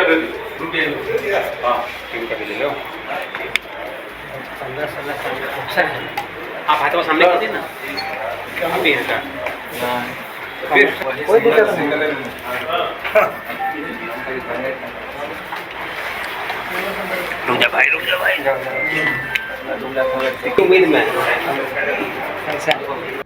हाँ ठीक कर ले लो। आप हाथ को सामने कर देना। अभी है क्या? फिर कोई दिक्कत नहीं। रुक जा भाई उम्मीद में।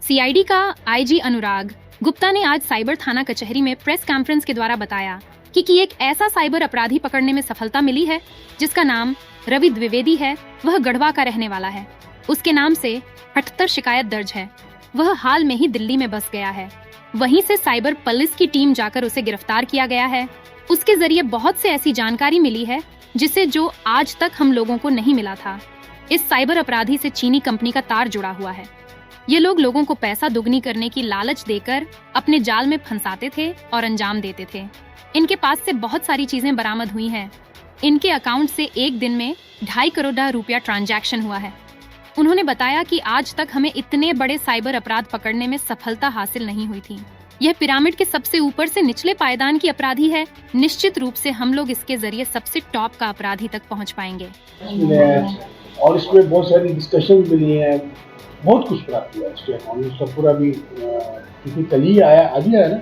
सीआईडी का आईजी अनुराग गुप्ता ने आज साइबर थाना कचहरी में प्रेस कॉन्फ्रेंस के द्वारा बताया कि एक ऐसा साइबर अपराधी पकड़ने में सफलता मिली है जिसका नाम रवि द्विवेदी है। वह गढ़वा का रहने वाला है। उसके नाम से 78 शिकायत दर्ज है। वह हाल में ही दिल्ली में बस गया है। वहीं से साइबर पुलिस की टीम जाकर उसे गिरफ्तार किया गया है। उसके जरिए बहुत से ऐसी जानकारी मिली है जिसे जो आज तक हम लोगों को नहीं मिला था। इस साइबर अपराधी से चीनी कंपनी का तार जुड़ा हुआ है। ये लोग लोगों को पैसा दुगनी करने की लालच देकर अपने जाल में फंसाते थे और अंजाम देते थे। इनके पास से बहुत सारी चीजें बरामद हुई हैं। इनके अकाउंट से एक दिन में 2.5 करोड़ रुपया ट्रांजैक्शन हुआ है। उन्होंने बताया कि आज तक हमें इतने बड़े साइबर अपराध पकड़ने में सफलता हासिल नहीं हुई थी। यह पिरामिड के सबसे ऊपर से निचले पायदान की अपराधी है। निश्चित रूप से हम लोग इसके जरिए सबसे टॉप का अपराधी तक पहुंच पाएंगे। और इसमें बहुत सारी डिस्कशन मिली है, बहुत कुछ प्राप्त हुआ इसके अकाउंट में। सब पूरा भी क्योंकि कल ही आया, आज ही आया ना,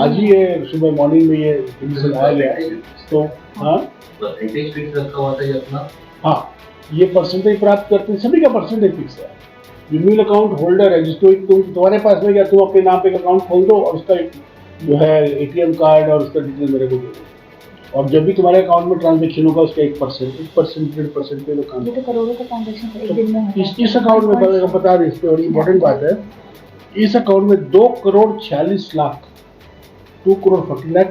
आज ही ये सुबह मॉर्निंग में ये डिवीजन आया गया। तो हाँ रखा हुआ था ये अपना। हाँ, ये परसेंटेज प्राप्त करते हैं, सभी का परसेंटेज फिक्स है। यूनिक अकाउंट होल्डर है जिसको तुम्हारे पास में, क्या तुम अपने नाम पे अकाउंट खोल दो और उसका जो है एटीएम कार्ड और उसका डिटेल मेरे को दे दो, और जब भी तुम्हारे अकाउंट में ट्रांजेक्शन होगा उसका 1%, 1% पे लोग काम। ये तो करोड़ों का ट्रांजैक्शन एक दिन में होता है। इस अकाउंट में बता दें, इस पर बड़ी इंपॉर्टेंट बात है। इस अकाउंट में 2 करोड़ 46 लाख 2 करोड़ 40 लाख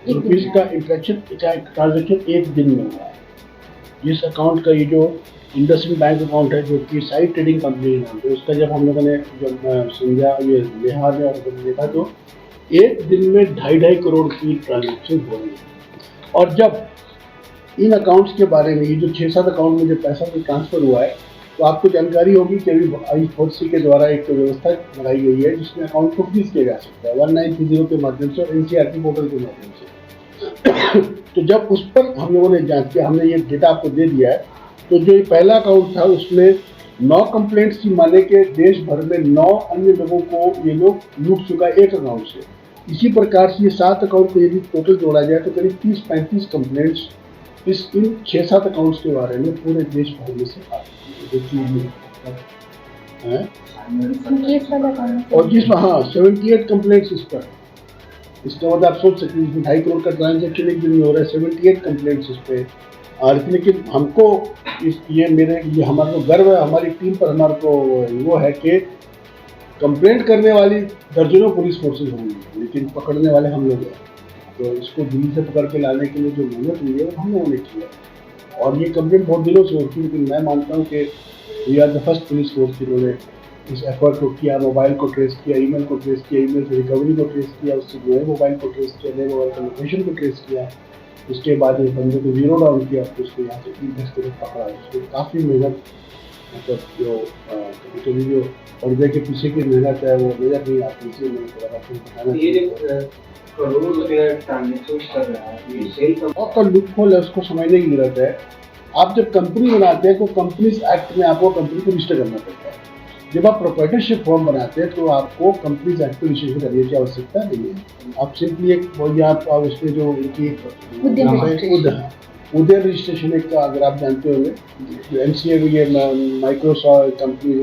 रुपीज का ट्रांजेक्शन एक दिन में हुआ है। इस अकाउंट का ये जो इंडसइंड बैंक अकाउंट है, जो कि साइड ट्रेडिंग कंपनी नाम है, उसका जब हम लोगों ने जब समझा ये लिहाज और देखा तो एक दिन में 2.5 करोड़ की ट्रांजेक्शन हो रही है। और जब इन अकाउंट्स के बारे में, ये जो 6-7 अकाउंट में जो पैसा ट्रांसफर हुआ है, तो आपको जानकारी होगी कि अभी आई4C के द्वारा एक व्यवस्था लगाई गई है जिसमें अकाउंट को फ्रीज किया जा सकता है 1930 के माध्यम से और NCRT पोर्टल के माध्यम से। तो जब उस पर हम लोगों ने जांच किया, हमने ये डेटा आपको दे दिया है। तो जो पहला अकाउंट था उसमें 9 कंप्लेंट्स की, माने के देश भर में 9 अन्य लोगों को ये लोग लूट चुका एक अकाउंट से। इसी प्रकार से ये 7 अकाउंट को यदि टोटल जोड़ा जाए तो करीब 30-35 कंप्लेंट्स इन 6-7 अकाउंट्स के बारे में पूरे देश भर में से आती है। और जिसमें 78 कंप्लेंट्स इस पर, इसका मतलब आप सोच सकते हैं 2.5 करोड़ का ट्रांजेक्शन एक दिन में हो रहा है, 78 कंप्लेंट्स इस पे। और लेकिन हमको ये हमारा को गर्व है, हमारी टीम पर हमारे को वो है कि कंप्लेंट करने वाली दर्जनों पुलिस फोर्सेज होंगी, लेकिन पकड़ने वाले हम लोग हैं। तो इसको दिल्ली से पकड़ के लाने के लिए जो मेहनत हुई है वो हम लोगों ने की है। और ये कंप्लेंट बहुत दिनों से होती है, लेकिन मैं मानता हूँ कि we are the first police force जिन्होंने इस एफर्ट को किया। मोबाइल को ट्रेस किया, ईमेल को ट्रेस किया, ईमेल से रिकवरी को ट्रेस किया, उससे नए मोबाइल को ट्रेस किया, नए मोबाइल का लोकेशन को ट्रेस किया, उसके बाद इस बंदे को जीरो डाउन किया, तो उसको यहाँ से 3-10 करोड़ पकड़ा। उसको काफ़ी मेहनत, मतलब जो कभी जो पर्दे के पीछे की मेहनत है वो नजर नहीं आती। इसलिए मैंने थोड़ा बताना करोड़ों रुपया ट्रांजेक्शन कर रहा है, आपका लूपहोल है, उसको समझने की जरूरत है। आप जब कंपनी बनाते हैं तो कंपनीज एक्ट में आपको कंपनी को रजिस्टर करना पड़ता है। जब आप प्रोप्राइटरशिप फॉर्म बनाते हैं तो आपको कंपनीज एक्ट को रजिस्टर करने की आवश्यकता नहीं है। आप सिंपली एक आप उसमें जो उनकी उदय रजिस्ट्रेशन एक का, अगर आप जानते होंगे, MCA ये माइक्रोसॉफ्ट कंपनी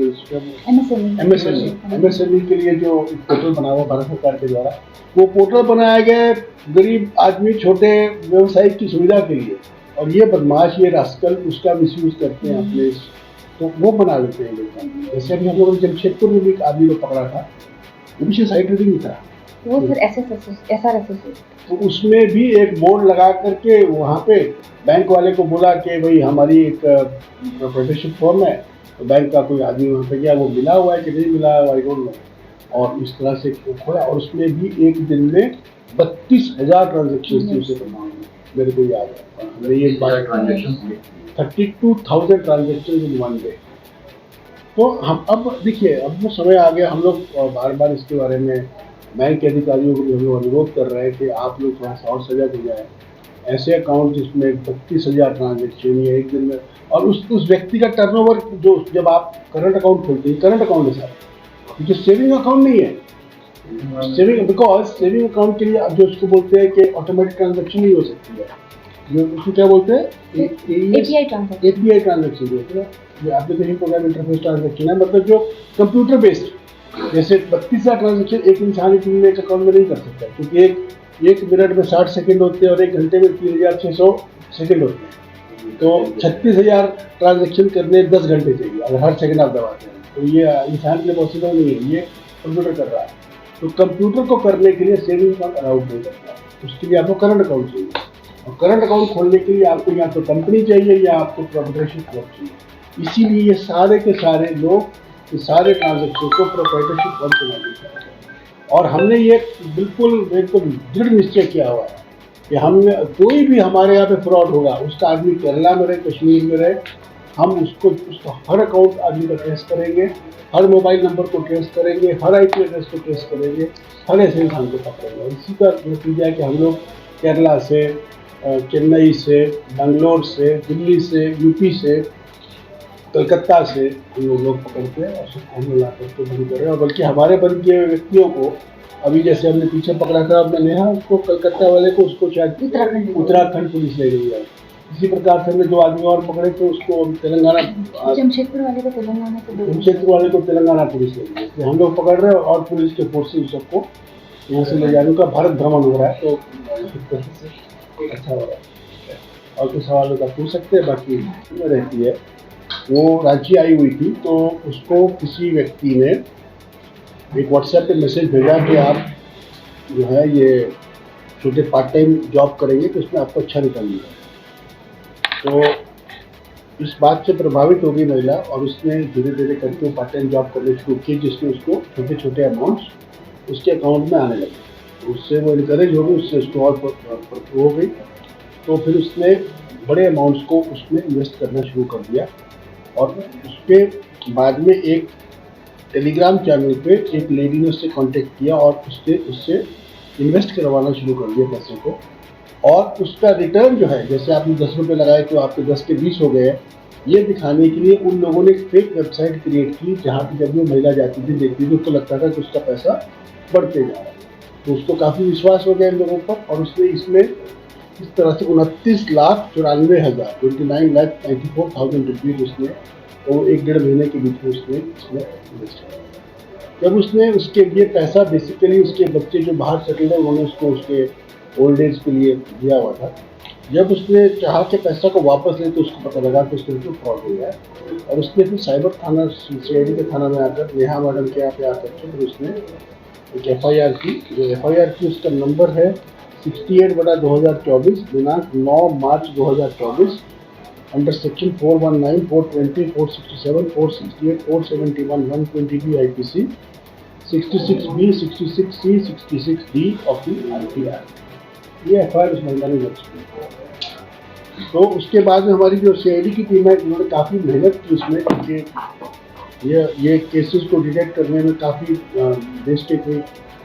MSME के लिए जो पोर्टल बना हुआ भारत सरकार के द्वारा, वो पोर्टल बनाया गया है गरीब आदमी, छोटे व्यवसायी की सुविधा के लिए। और ये बदमाश, ये रास्कल उसका मिसयूज करते हैं अपने, तो वो बना लेते हैं लोग। जैसे अभी हम लोगों ने जमशेदपुर में भी एक आदमी को पकड़ा था, वो भी साइड ट्रेडिंग था, वो फिर SRSS, तो उसमें भी एक बोर्ड लगा करके वहाँ पे बैंक वाले को बोला कि भाई हमारी एक प्रोप्राइटरशिप फॉर्म है, तो बैंक का कोई आदमी वहाँ पे गया, वो मिला हुआ है कि नहीं मिला हुआ, आई डोंट नो। और इस तरह से खोया, और उसमें भी एक दिन में 32,000 ट्रांजेक्शन थी उसे प्रमाण में, मेरे को याद है। हमने ये 32,000 ट्रांजेक्शन इन वन डे। तो हम अब देखिए, अब वो समय आ गया, हम लोग बार बार इसके बारे में बैंक के अधिकारियों को भी हम लोग अनुरोध कर रहे हैं कि आप लोग थोड़ा सा और सजग हो जाए। ऐसे अकाउंट जिसमें 32,000 ट्रांजेक्शन या एक दिन में, और उस व्यक्ति का टर्नओवर जो जब आप करंट अकाउंट खोलते हैं, करंट अकाउंट है सारा, जो सेविंग अकाउंट नहीं है। सेविंग, बिकॉज सेविंग अकाउंट के लिए अब जो उसको बोलते हैं कि ऑटोमेटिक ट्रांजेक्शन नहीं हो सकती है, जो उसको क्या बोलते हैं, API ट्रांजैक्शन। API ट्रांजेक्शन होती है, जो एप्लीकेशन प्रोग्राम इंटरफेस ट्रांजेक्शन है, मतलब जो कंप्यूटर बेस्ड। जैसे 32,000 ट्रांजेक्शन एक इंसान एक अकाउंट में नहीं कर सकता, क्योंकि एक मिनट में 60 सेकंड होते हैं और एक घंटे में 3,600 सेकंड होते हैं। तो 36,000 ट्रांजेक्शन करने 10 घंटे चाहिए अगर हर सेकंड आप दबाते हैं, तो ये इंसान के लिए पॉसिबल नहीं है, ये कंप्यूटर कर रहा है। तो कंप्यूटर को करने के लिए सेविंग अकाउंट अलाउड नहीं करता, उसके लिए आपको करंट अकाउंट चाहिए, और करंट अकाउंट खोलने के लिए आपको या तो कंपनी चाहिए या आपको प्रोप्राइटरशिप फॉर्म चाहिए। इसीलिए ये सारे के सारे लोग इस सारे ट्रांजेक्शन को प्रोप्राइटरशिप फॉर्म से लागू करते हैं। और हमने ये बिल्कुल एकदम दृढ़ निश्चय किया हुआ है कि हमने कोई भी हमारे यहाँ पे फ्रॉड होगा, उसका आदमी केरला में रहे, कश्मीर में रहे, हम उसको हर अकाउंट आदमी का ट्रेस करेंगे, हर मोबाइल नंबर को ट्रेस करेंगे, हर IP एड्रेस को ट्रेस करेंगे, हर ऐसे इंसान को पकड़ेंगे। इसी का नतीजा है कि हम लोग केरला से, चेन्नई से, बेंगलोर से, दिल्ली से, UP से, कलकत्ता से हम लोग पकड़ते हैं और सबको हम लोग ला करके बंद कर रहे हैं। और बल्कि हमारे बंद किए हुए व्यक्तियों को अभी जैसे हमने पीछे पकड़ा था, हमने नेहा उसको, कलकत्ता वाले को, उसको शायद उत्तराखंड पुलिस ले गई है। इसी प्रकार से हमने 2 आदमी और पकड़े थे, उसको तेलंगाना, जमशेदपुर वाले को तेलंगाना पुलिस ले गई है। हम लोग पकड़ रहे हैं और पुलिस के फोर्सेस सबको यहाँ से ले जाने का भारत भ्रमण हो रहा है, तो अच्छा हो रहा है। और कुछ सवालों का पूछ सकते हैं, बाकी रहती है। वो रांची आई हुई थी, तो उसको किसी व्यक्ति ने एक व्हाट्सएप पे मैसेज भेजा कि आप जो है ये छोटे पार्ट टाइम जॉब करेंगे तो उसमें आपको अच्छा निकल मिलेगा। तो इस बात से प्रभावित हो गई महिला और उसने धीरे धीरे करके पार्ट टाइम जॉब करने शुरू की, जिसमें उसको छोटे छोटे अमाउंट्स उसके अकाउंट में आने लगे। उससे वो इनकरेज हो गई, उससे उसको और हो गई, तो फिर उसने बड़े अमाउंट्स को उसमें इन्वेस्ट करना शुरू कर दिया। और उसके बाद में एक टेलीग्राम चैनल पे एक लेडी ने उससे कांटेक्ट किया और उससे इन्वेस्ट करवाना शुरू कर दिया पैसे को। और उसका रिटर्न जो है, जैसे आपने 10 रुपये लगाए तो आपके 10 के 20 हो गए, ये दिखाने के लिए उन लोगों ने एक फेक वेबसाइट क्रिएट की, जहाँ पर जब वो महिला जाती थी देखती थी उसको लगता था कि उसका पैसा बढ़ते जा रहा है। तो उसको काफ़ी विश्वास हो गया इन लोगों पर, और उसने इसमें इस तरह से 29,94,000 29,94,000 रुपीज़ उसने तो 1-1.5 महीने के बीच में उसने इसमें इन्वेस्ट किया। जब उसने उसके लिए पैसा, बेसिकली उसके बच्चे जो बाहर सेटल है उन्होंने उसको उसके ओल्ड एज के लिए दिया हुआ था। जब उसने चाहा कि पैसा को वापस ले, तो उसको पता लगा कि उसके लिए फ्रॉड हो गया है। और उसने फिर साइबर थाना, CID के थाना में आकर नेहा मैडम के यहाँ पे आकर के फिर उसने एक FIR की। जो FIR की उसका नंबर है 68/2024 दिनांक 9 मार्च 2024 under section 419, 420, 467, 468, 471, 120B IPC, 66B, 66C, 66D of the IPR। ये FIR उस महिला ने दर्ज की। तो उसके बाद में हमारी जो CID की टीम है, उन्होंने काफ़ी मेहनत की उसमें, क्योंकि ये केसेस को डिटेक्ट करने में काफ़ी देश के कई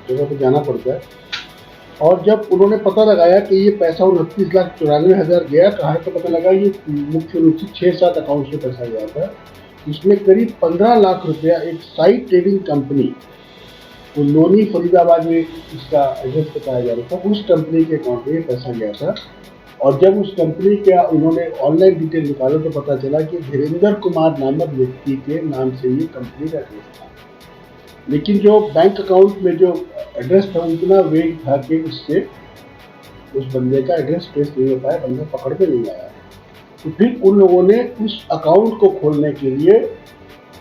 जगह पर जाना पड़ता है। और जब उन्होंने पता लगाया कि ये पैसा 29,94,000 गया कहाँ है, तो पता लगा ये मुख्य रूप से 6-7 अकाउंट्स में पैसा गया था। इसमें करीब 15 लाख रुपया एक साइट ट्रेडिंग कंपनी, वो लोनी फरीदाबाद में इसका एड्रेस बताया जा रहा था, उस कंपनी के अकाउंट में ये पैसा गया था। और जब उस कंपनी का उन्होंने ऑनलाइन डिटेल निकाला तो पता चला कि धीरेन्द्र कुमार नामक व्यक्ति के नाम से ये कंपनी का एड्रेस था। लेकिन जो बैंक अकाउंट में जो एड्रेस था उतना वेग था कि उससे उस बंदे का एड्रेस ट्रेस नहीं हो पाया, बंदा पकड़ के नहीं आया। तो फिर उन लोगों ने उस अकाउंट को खोलने के लिए,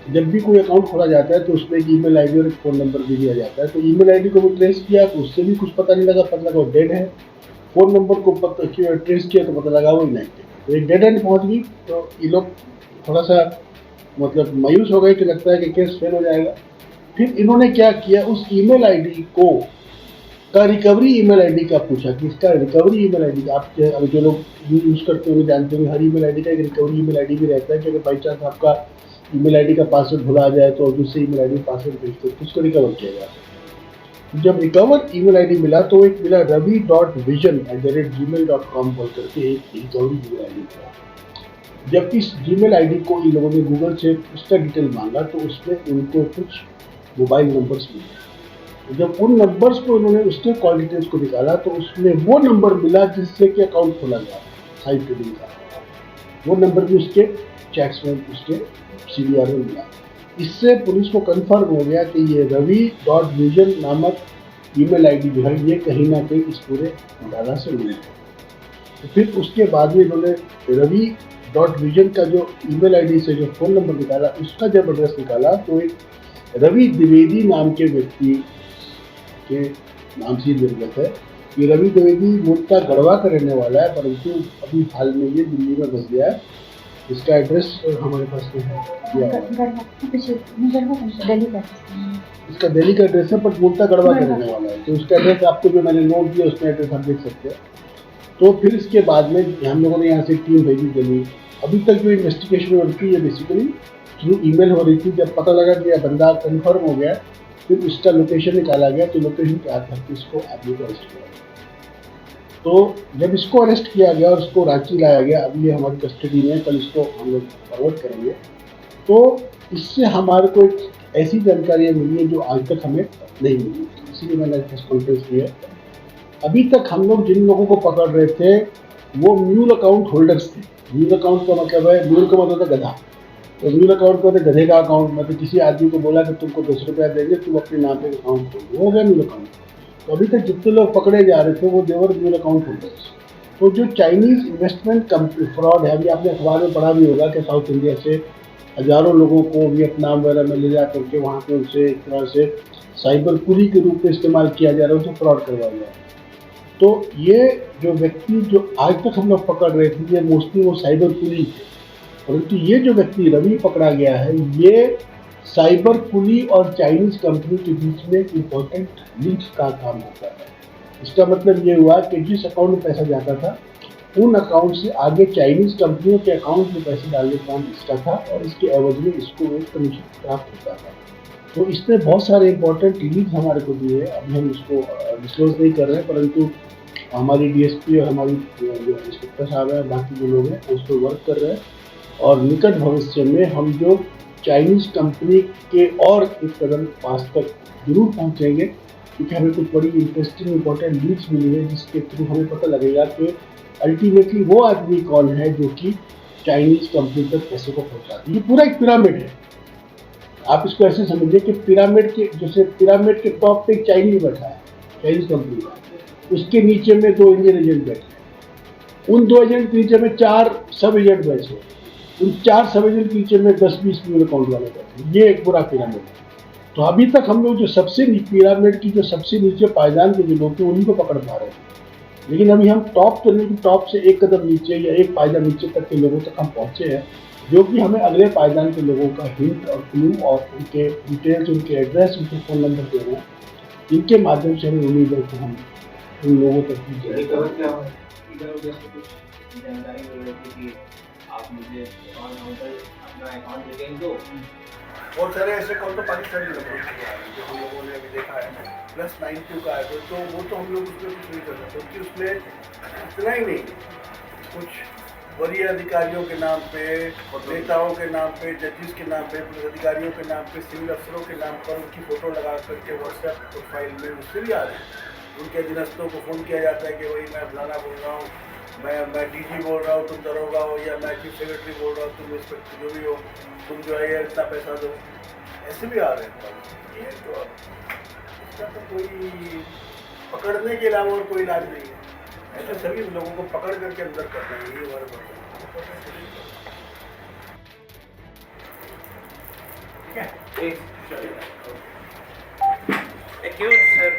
जब भी कोई अकाउंट खोला जाता है तो उसमें एक ईमेल आईडी और एक फ़ोन नंबर भी दिया जाता है। तो ईमेल आईडी को वो ट्रेस किया तो उससे भी कुछ पता नहीं लगा, पता लगा वो डेड है। फ़ोन नंबर को ट्रेस किया तो पता लगा वो इनएक्टिव। तो एक डेड एंड पहुँच गई। तो ये लोग थोड़ा सा मतलब मायूस हो गए कि लगता है कि केस फेल हो जाएगा। फिर इन्होंने क्या किया, उस ईमेल आईडी को का रिकवरी ईमेल आईडी का पूछा कि इसका रिकवरी ईमेल आईडी आप जो लोग यूज़ करते होंगे जानते होंगे, हर ईमेल आईडी का एक रिकवरी ईमेल आईडी भी रहता है कि अगर बाई चांस आपका ईमेल आईडी का पासवर्ड भुला जाए तो दूसरे ईमेल आईडी पासवर्ड भेजते तो उसको रिकवर किया जा सकता है। जब रिकवर ईमेल आईडी मिला तो एक मिला ravi.vision@gmail.com बोल करके एक रिकवरी ईमेल आईडी मिला। जब इस जीमेल आईडी को इन लोगों ने गूगल से उसका डिटेल मांगा तो उसमें उनको कुछ मोबाइल नंबर्स मिले। जब उन नंबर्स को उन्होंने उसके कॉल डिटेल्स को निकाला तो उसमें वो नंबर मिला जिससे कि अकाउंट खोला गया साइट ट्रेडिंग का। वो नंबर भी उसके चैट्स में उसके CVR में मिला। इससे पुलिस को कंफर्म हो गया कि ये ravi.vision नामक ईमेल आईडी जो है ये कहीं ना कहीं इस पूरे घोटाला से मिली है। तो फिर उसके बाद में इन्होंने ravi.vision का जो ईमेल आईडी से जो फ़ोन नंबर निकाला उसका जब एड्रेस निकाला तो एक रवि द्विवेदी नाम के व्यक्ति के नाम से जरूरत है। ये रवि द्विवेदी मूलतः गढ़वा का रहने वाला है, परंतु अभी हाल में ये दिल्ली में बस गया है। इसका एड्रेस हमारे पास में है दिया हुआ है। इसका दिल्ली का एड्रेस है, पर मूलतः गढ़वा का रहने वाला है। तो उसका एड्रेस आपको जो मैंने नोट दिया उसमें एड्रेस आप देख सकते हैं। तो फिर इसके बाद में हम लोगों ने यहाँ से टीम भेजी दिल्ली। अभी तक जो इन्वेस्टिगेशन हो रही थी ये बेसिकली थ्रू ईमेल हो रही थी। जब पता लगा कि यह बंदा कन्फर्म हो गया फिर इसका लोकेशन निकाला गया, तो लोकेशन के आधार पर इसको आदमी को अरेस्ट किया गया। तो जब इसको अरेस्ट किया गया और इसको रांची लाया गया, अभी ये हमारी कस्टडी में, कल इसको हम लोग फॉरवर्ड करेंगे। तो इससे हमारे को एक ऐसी जानकारियाँ मिली है जो आज तक हमें नहीं मिली, इसीलिए मैंने प्रेस कॉन्फ्रेंस की है। अभी तक हम लोग जिन लोगों को पकड़ रहे थे वो म्यूल अकाउंट होल्डर्स थे। म्यूल अकाउंट का मतलब है, म्यूल का मतलब है गधा। तो म्यूल अकाउंट का गधे का अकाउंट, मतलब किसी आदमी को बोला कि तुमको 10 रुपया देंगे, तुम अपने नाम पे अकाउंट खोल दो, हो गया म्यूल अकाउंट। तो अभी तक जितने लोग पकड़े जा रहे थे वो देवर म्यूल अकाउंट होल्डर्स। तो जो चाइनीज़ इन्वेस्टमेंट फ्रॉड है, अभी आपने अखबार में पढ़ा भी होगा कि साउथ इंडिया से हज़ारों लोगों को वियतनाम वगैरह में ले जा करके वहाँ पे उनसे एक तरह से साइबर कुली के रूप में इस्तेमाल किया जा रहा है, उसे फ्रॉड करवाया जा रहा है। तो ये जो व्यक्ति जो आज तक हम लोग पकड़ रहे थे ये मोस्टली वो साइबर कुली थे, परंतु ये जो व्यक्ति रवि पकड़ा गया है ये साइबर कुली और चाइनीज़ कंपनी के बीच में इम्पोर्टेंट लिंक का काम होता है। इसका मतलब ये हुआ कि जिस अकाउंट में पैसा जाता था उन अकाउंट से आगे चाइनीज़ कंपनियों के अकाउंट में पैसे डालने का काम इसका था और इसके एवज में इसको एक कमीशन प्राप्त होता था। तो इसमें बहुत सारे इंपॉर्टेंट लीड्स हमारे को दिए हैं। अभी हम इसको डिस्क्लोज नहीं कर रहे हैं, परंतु हमारी DSP और हमारी जो इंस्पेक्टर साहब हैं, बाकी जो लोग हैं उस पर वर्क कर रहे हैं। और निकट भविष्य में हम जो चाइनीज़ कंपनी के और एक कदम पास तक जरूर पहुंचेंगे, क्योंकि हमें कुछ बड़ी इंटरेस्टिंग इंपॉर्टेंट लीड्स मिली है जिसके थ्रू हमें पता लगेगा कि अल्टीमेटली वो आदमी कौन है जो कि चाइनीज़ कंपनी तक पैसे को पहुँचाती है। ये पूरा एक पिरामिड है। आप इसको ऐसे समझिए कि पिरामिड के जैसे पिरामिड के टॉप पे एक चाइनीज बैठा है, चाइनीज कंपनी का, उसके नीचे में 2 इंडियन एजेंट बैठे हैं, उन 2 एजेंट के नीचे में 4 सब एजेंट बैठे हैं, उन 4 सब एजेंट के नीचे में 10-20 म्यूल अकाउंट वाले बैठे हैं। ये एक पूरा पिरामिड है। तो अभी तक हम लोग जो सबसे पिरामिड की जो सबसे नीचे पायदान के जो लोग थे उन्हीं को पकड़ पा रहे थे, लेकिन अभी हम टॉप से एक कदम नीचे या एक पायदान नीचे तक के लोगों तक हम पहुँचे हैं, जो कि हमें अगले पायदान के लोगों का हिंट और क्लू और उनके डिटेल्स, उनके एड्रेस, उनके फ़ोन नंबर दे रहे हैं। इनके माध्यम से हमें उम्मीद है कि हम उन लोगों तक जानकारी मिल रही थी कि आप मुझे अपना अकाउंट डिटेल दो। बहुत सारे ऐसे कॉल तो पाकिस्तानी लोगों के आए हैं जो हम लोगों ने अभी देखा है, +92 का है, तो वो तो हम लोग उसमें कुछ नहीं कर सकते, क्योंकि उसमें इतना ही नहीं, कुछ वरीय अधिकारियों के नाम पे, नेताओं के नाम पे, जजेस के नाम पे, पुलिस अधिकारियों के नाम पे, सिविल अफसरों के नाम पर उनकी फ़ोटो लगा करके व्हाट्सएप प्रोफाइल में उससे भी आ रहे हैं। उनके अधीनस्थों को फ़ोन किया जाता है कि भाई मैं फलाना बोल रहा हूँ, मैं DG बोल रहा हूँ, तुम दरोगा हो, या मैं चीफ सेक्रेटरी बोल रहा हूँ, तुम इंस्पेक्टर जो भी हो, तुम जो है इतना पैसा दो। ऐसे भी आ रहे हैं। ये तो इसका तो कोई पकड़ने के अलावा और कोई इलाज नहीं है। ऐसे सभी लोगों को पकड़ करके अंदर करना है, ये हमारे पास ठीक है। Accused, sir,